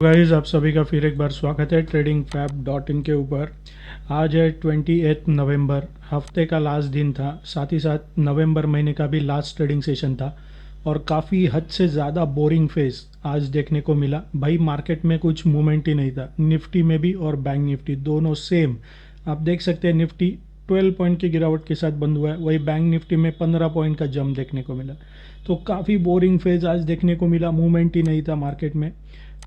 Guys, आप सभी का फिर एक बार स्वागत है ट्रेडिंग फैब डॉट इन के ऊपर। आज है 28 नवंबर, हफ्ते का लास्ट दिन था, साथ ही साथ नवंबर महीने का भी लास्ट ट्रेडिंग सेशन था और काफ़ी हद से ज़्यादा बोरिंग फेस आज देखने को मिला। भाई मार्केट में कुछ मूवमेंट ही नहीं था, निफ्टी में भी और बैंक निफ्टी दोनों सेम। आप देख सकते हैं निफ्टी 12 पॉइंट की गिरावट के साथ बंद हुआ है, वही बैंक निफ्टी में 15 पॉइंट का जंप देखने को मिला। तो काफ़ी बोरिंग फेज आज देखने को मिला, मूवमेंट ही नहीं था मार्केट में।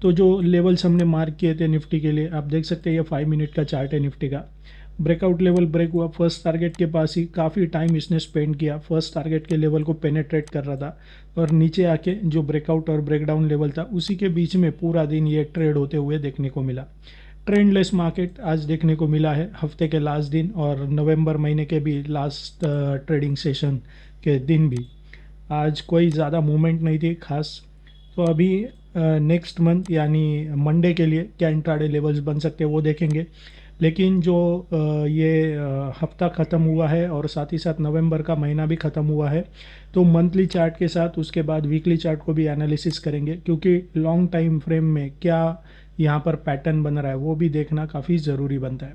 तो जो लेवल्स हमने मार्क किए थे निफ्टी के लिए, आप देख सकते हैं ये 5 मिनट का चार्ट है निफ्टी का। ब्रेकआउट लेवल ब्रेक हुआ फर्स्ट टारगेट के पास ही, काफ़ी टाइम इसने स्पेंड किया, फर्स्ट टारगेट के लेवल को पेनेट्रेट कर रहा था और नीचे आके जो ब्रेकआउट और ब्रेकडाउन लेवल था उसी के बीच में पूरा दिन ये ट्रेड होते हुए देखने को मिला। ट्रेंडलेस मार्केट आज देखने को मिला है हफ्ते के लास्ट दिन और नवंबर महीने के भी लास्ट ट्रेडिंग सेशन के दिन भी। आज कोई ज़्यादा मूवमेंट नहीं थी खास। तो अभी नेक्स्ट मंथ यानी मंडे के लिए क्या इंट्राडे लेवल्स बन सकते हैं वो देखेंगे। लेकिन जो ये हफ्ता ख़त्म हुआ है और साथ ही साथ नवंबर का महीना भी ख़त्म हुआ है, तो मंथली चार्ट के साथ उसके बाद वीकली चार्ट को भी एनालिसिस करेंगे, क्योंकि लॉन्ग टाइम फ्रेम में क्या यहाँ पर पैटर्न बन रहा है वो भी देखना काफ़ी ज़रूरी बनता है।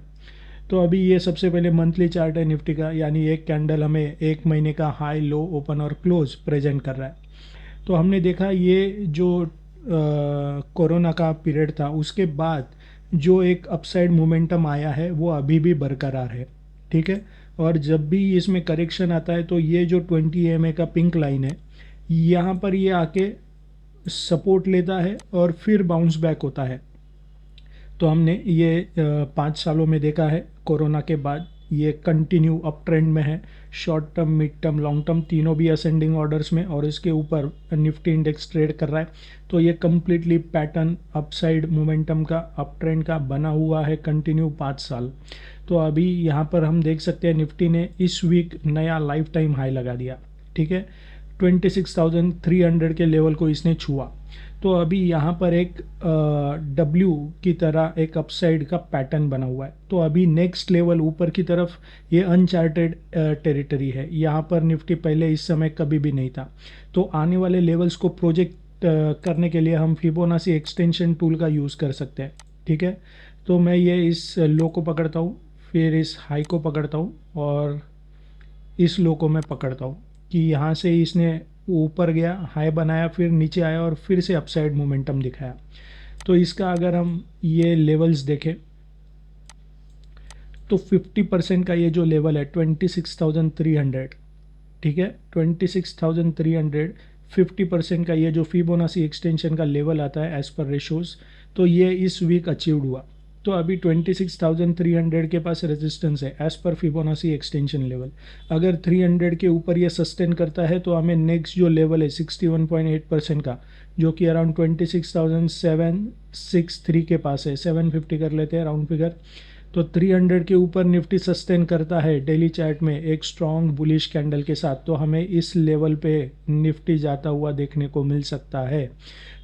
तो अभी ये सबसे पहले मंथली चार्ट है निफ्टी का, यानी एक कैंडल हमें एक महीने का हाई लो ओपन और क्लोज प्रेजेंट कर रहा है। तो हमने देखा ये जो कोरोना का पीरियड था उसके बाद जो एक अपसाइड मोमेंटम आया है वो अभी भी बरकरार है, ठीक है। और जब भी इसमें करेक्शन आता है तो ये जो 20 EMA का पिंक लाइन है यहाँ पर ये आके सपोर्ट लेता है और फिर बाउंस बैक होता है। तो हमने ये 5 सालों में देखा है कोरोना के बाद ये कंटिन्यू अप ट्रेंड में है। Short term, mid term, long term तीनों भी असेंडिंग ऑर्डर्स में, और इसके ऊपर निफ्टी इंडेक्स ट्रेड कर रहा है। तो ये कम्प्लीटली पैटर्न अपसाइड मोमेंटम का, अप ट्रेंड का बना हुआ है कंटिन्यू 5 साल। तो अभी यहाँ पर हम देख सकते हैं निफ्टी ने इस वीक नया लाइफ टाइम हाई लगा दिया, ठीक है। 26,300 के लेवल को इसने छुआ। तो अभी यहाँ पर एक डब्ल्यू की तरह एक अपसाइड का पैटर्न बना हुआ है। तो अभी नेक्स्ट लेवल ऊपर की तरफ ये अनचार्टेड टेरिटरी है, यहाँ पर निफ्टी पहले इस समय कभी भी नहीं था। तो आने वाले लेवल्स को प्रोजेक्ट करने के लिए हम फिबोनाची एक्सटेंशन टूल का यूज़ कर सकते हैं, ठीक है। तो मैं ये इस लो को पकड़ता हूँ, फिर इस हाई को पकड़ता हूँ और इस लो को मैं पकड़ता हूँ कि यहाँ से इसने ऊपर गया, हाई बनाया, फिर नीचे आया और फिर से अपसाइड मोमेंटम दिखाया। तो इसका अगर हम ये लेवल्स देखें तो 50% का ये जो लेवल है 26,300, ठीक है, 26,300, 50% का ये जो फिबोनाची एक्सटेंशन का लेवल आता है एज पर रेशोज, तो ये इस वीक अचीव्ड हुआ। तो अभी 26,300 के पास रेजिस्टेंस है as per Fibonacci extension level. अगर 300 के ऊपर ये सस्टेन करता है तो हमें नेक्स्ट जो लेवल है 61.8% का, जो कि अराउंड 26,763 के पास है, 750 कर लेते हैं राउंड फिगर। तो 300 के ऊपर निफ्टी सस्टेन करता है डेली चार्ट में एक स्ट्रॉन्ग बुलिश कैंडल के साथ, तो हमें इस लेवल पे निफ्टी जाता हुआ देखने को मिल सकता है।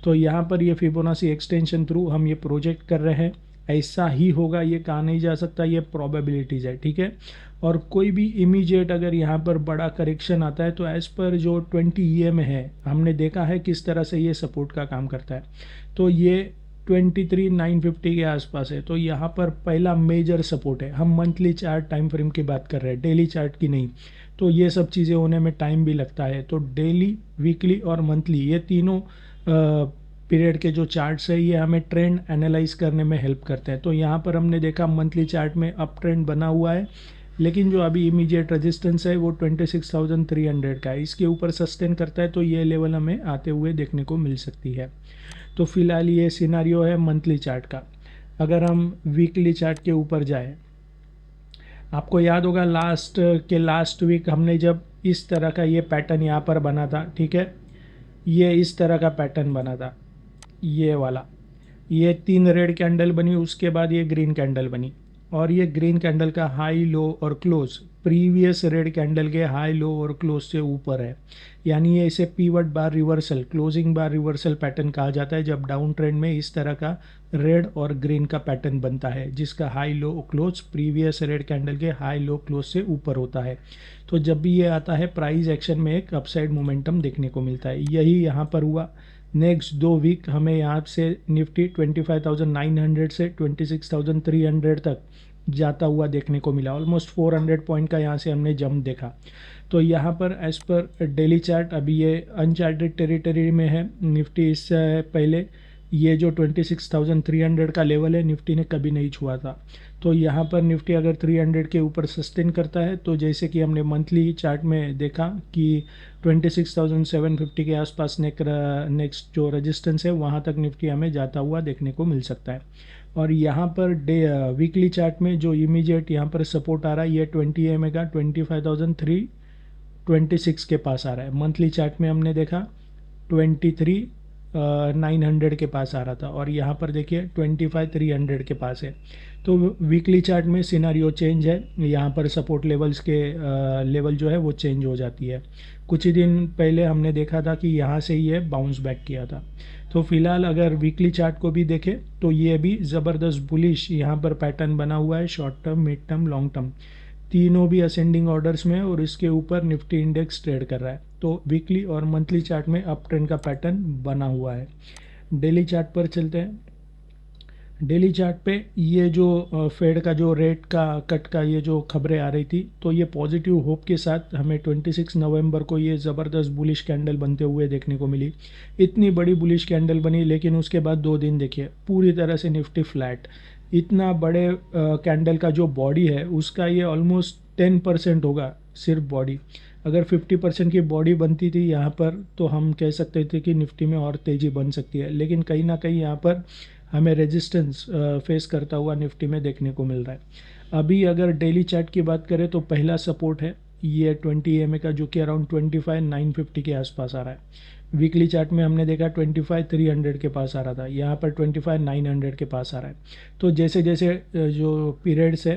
तो यहाँ पर ये फिबोनाची एक्सटेंशन थ्रू हम ये प्रोजेक्ट कर रहे हैं, ऐसा ही होगा, ये कहा नहीं जा सकता, ये प्रोबेबिलिटीज़ है, ठीक है। और कोई भी इमीडिएट अगर यहाँ पर बड़ा करेक्शन आता है तो एज पर जो 20 EMA है हमने देखा है किस तरह से ये सपोर्ट का काम करता है। तो ये 23,950 के आसपास है, तो यहाँ पर पहला मेजर सपोर्ट है। हम मंथली चार्ट टाइम फ्रेम की बात कर रहे हैं, डेली चार्ट की नहीं। तो ये सब चीज़ें होने में टाइम भी लगता है। तो डेली, वीकली और मंथली ये तीनों पीरियड के जो चार्ट्स है ये हमें ट्रेंड एनालाइज करने में हेल्प करते हैं। तो यहाँ पर हमने देखा मंथली चार्ट में अप ट्रेंड बना हुआ है, लेकिन जो अभी इमीडिएट रेजिस्टेंस है वो 26,300 का है, इसके ऊपर सस्टेन करता है तो ये लेवल हमें आते हुए देखने को मिल सकती है। तो फिलहाल ये सिनारियो है मंथली चार्ट का। अगर हम वीकली चार्ट के ऊपर जाए, आपको याद होगा लास्ट वीक हमने जब इस तरह का ये पैटर्न यहाँ पर बना था, ठीक है, ये इस तरह का पैटर्न बना था, ये वाला, ये 3 रेड कैंडल बनी, उसके बाद ये ग्रीन कैंडल बनी, और ये ग्रीन कैंडल का हाई लो और क्लोज प्रीवियस रेड कैंडल के हाई लो और क्लोज से ऊपर है, यानी ये इसे पीवट बार रिवर्सल, क्लोजिंग बार रिवर्सल पैटर्न कहा जाता है, जब डाउन ट्रेंड में इस तरह का रेड और ग्रीन का पैटर्न बनता है जिसका high low close previous red candle के हाई लो क्लोज से ऊपर होता है। तो जब भी ये आता है प्राइस एक्शन में एक अपसाइड मोमेंटम देखने को मिलता है। यही यहाँ पर हुआ, नेक्स्ट 2 वीक हमें यहाँ से निफ्टी 25,900 से 26,300 तक जाता हुआ देखने को मिला। ऑलमोस्ट 400 पॉइंट का यहाँ से हमने जंप देखा। तो यहाँ पर एज पर डेली चार्ट अभी ये अनचार्टेड टेरिटरी में है। निफ्टी इससे पहले ये जो 26,300 का लेवल है निफ्टी ने कभी नहीं छुआ था। तो यहाँ पर निफ्टी अगर 300 के ऊपर सस्टेन करता है तो जैसे कि हमने मंथली चार्ट में देखा कि 26,750 के आसपास नेक्स्ट जो रेजिस्टेंस है वहाँ तक निफ्टी हमें जाता हुआ देखने को मिल सकता है। और यहाँ पर वीकली चार्ट में जो इमीडिएट यहाँ पर सपोर्ट आ रहा है ये 20 EMA का 25,326 के पास आ रहा है। मंथली चार्ट में हमने देखा 23,900 के पास आ रहा था और यहाँ पर देखिए 25,300 के पास है। तो वीकली चार्ट में सिनारियो चेंज है। यहाँ पर सपोर्ट लेवल्स के लेवल जो है वो चेंज हो जाती है। कुछ ही दिन पहले हमने देखा था कि यहाँ से ये बाउंस बैक किया था। तो फिलहाल अगर वीकली चार्ट को भी देखें तो ये भी ज़बरदस्त बुलिश यहाँ पर पैटर्न बना हुआ है। Short term, mid term, long term तीनों भी असेंडिंग ऑर्डर्स में है और इसके ऊपर निफ्टी इंडेक्स ट्रेड कर रहा है। तो वीकली और मंथली चार्ट में अप ट्रेंड का पैटर्न बना हुआ है। डेली चार्ट पर चलते हैं। डेली चार्ट पे ये जो फेड का जो रेट का कट का ये जो खबरें आ रही थी तो ये पॉजिटिव होप के साथ हमें 26 नवंबर को ये ज़बरदस्त बुलिश कैंडल बनते हुए देखने को मिली। इतनी बड़ी बुलिश कैंडल बनी लेकिन उसके बाद 2 दिन देखिए पूरी तरह से निफ्टी फ्लैट। इतना बड़े कैंडल का जो बॉडी है उसका ये ऑलमोस्ट 10% होगा सिर्फ बॉडी। अगर 50% की बॉडी बनती थी यहाँ पर तो हम कह सकते थे कि निफ्टी में और तेज़ी बन सकती है। लेकिन कहीं ना कहीं यहाँ पर हमें रेजिस्टेंस फेस करता हुआ निफ्टी में देखने को मिल रहा है। अभी अगर डेली चार्ट की बात करें तो पहला सपोर्ट है ये 20 EMA का जो कि अराउंड 25,950 के आसपास आ रहा है। वीकली चार्ट में हमने देखा 25,300 के पास आ रहा था, यहाँ पर 25,900 के पास आ रहा है। तो जैसे जैसे जो पीरियड्स है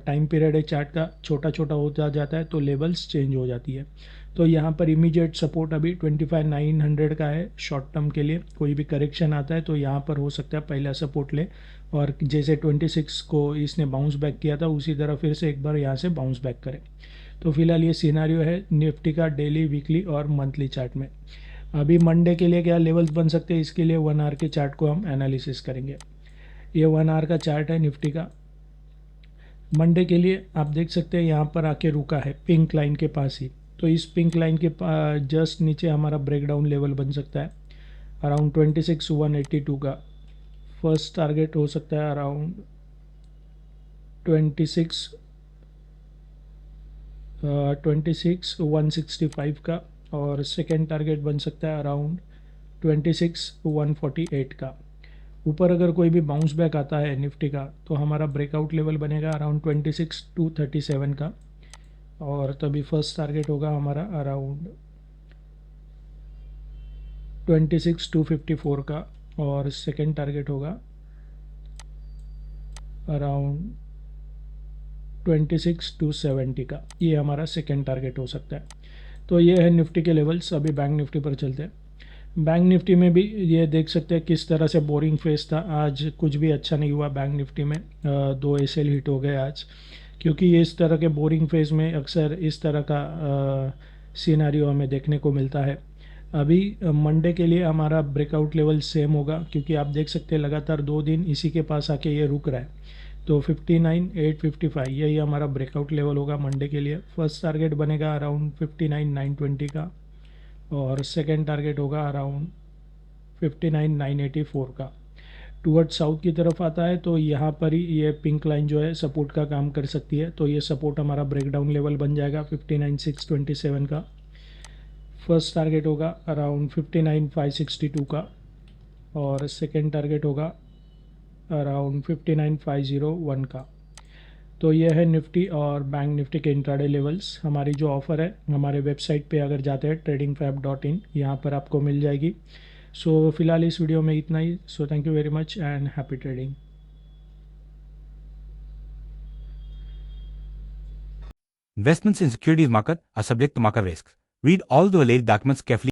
टाइम पीरियड है चार्ट का छोटा छोटा होता जाता है तो लेवल्स चेंज हो जाती है। तो यहाँ पर इमीडिएट सपोर्ट अभी 25,900 का है। शॉर्ट टर्म के लिए कोई भी करेक्शन आता है तो यहाँ पर हो सकता है पहला सपोर्ट ले और जैसे 26 को इसने बाउंस बैक किया था उसी तरह फिर से एक बार यहाँ से बाउंस बैक करे। तो फिलहाल ये सिनारियो है निफ्टी का डेली, वीकली और मंथली चार्ट में। अभी मंडे के लिए क्या लेवल्स बन सकते हैं इसके लिए 1 आवर के चार्ट को हम एनालिसिस करेंगे। ये 1 आवर का चार्ट है निफ्टी का। मंडे के लिए आप देख सकते हैं यहाँ पर आके रुका है पिंक लाइन के पास ही। तो इस पिंक लाइन के जस्ट नीचे हमारा ब्रेकडाउन लेवल बन सकता है अराउंड 26,182 का। फर्स्ट टारगेट हो सकता है अराउंड 26,165 का और सेकेंड टारगेट बन सकता है अराउंड 26,148 का। ऊपर अगर कोई भी बाउंस बैक आता है निफ्टी का तो हमारा ब्रेकआउट लेवल बनेगा अराउंड 26,237 का और तभी फर्स्ट टारगेट होगा हमारा अराउंड 26,254 का और सेकेंड टारगेट होगा अराउंड 26,270 का। ये हमारा सेकेंड टारगेट हो सकता है। तो ये है निफ्टी के लेवल्स। अभी बैंक निफ्टी पर चलते हैं। बैंक निफ्टी में भी ये देख सकते हैं किस तरह से बोरिंग फेस था। आज कुछ भी अच्छा नहीं हुआ बैंक निफ्टी में। 2 एसएल हिट हो गए आज, क्योंकि इस तरह के बोरिंग फेस में अक्सर इस तरह का सिनारियो हमें देखने को मिलता है। अभी मंडे के लिए हमारा ब्रेकआउट लेवल सेम होगा, क्योंकि आप देख सकते हैं लगातार 2 दिन इसी के पास आके ये रुक रहा है। तो 59,855 यही हमारा ब्रेकआउट लेवल होगा मंडे के लिए। फर्स्ट टारगेट बनेगा अराउंड 59,920 का और सेकेंड टारगेट होगा अराउंड 59,984 का। टूवर्ड साउथ की तरफ आता है तो यहाँ पर ही ये पिंक लाइन जो है सपोर्ट का काम कर सकती है। तो ये सपोर्ट हमारा ब्रेकडाउन लेवल बन जाएगा 59,627 का। फर्स्ट टारगेट होगा अराउंड 59,562 का और सेकेंड टारगेट होगा अराउंड 59,501 का। तो ये है निफ्टी और बैंक निफ्टी के इंट्राडे लेवल्स। हमारी जो ऑफ़र है हमारे वेबसाइट पे अगर जाते हैं tradingfab.in, यहाँ पर आपको मिल जाएगी। सो फिलहाल इस वीडियो में इतना ही। So thank you very much and happy trading. Investments in securities market are subject to market risks. Read all the related documents carefully.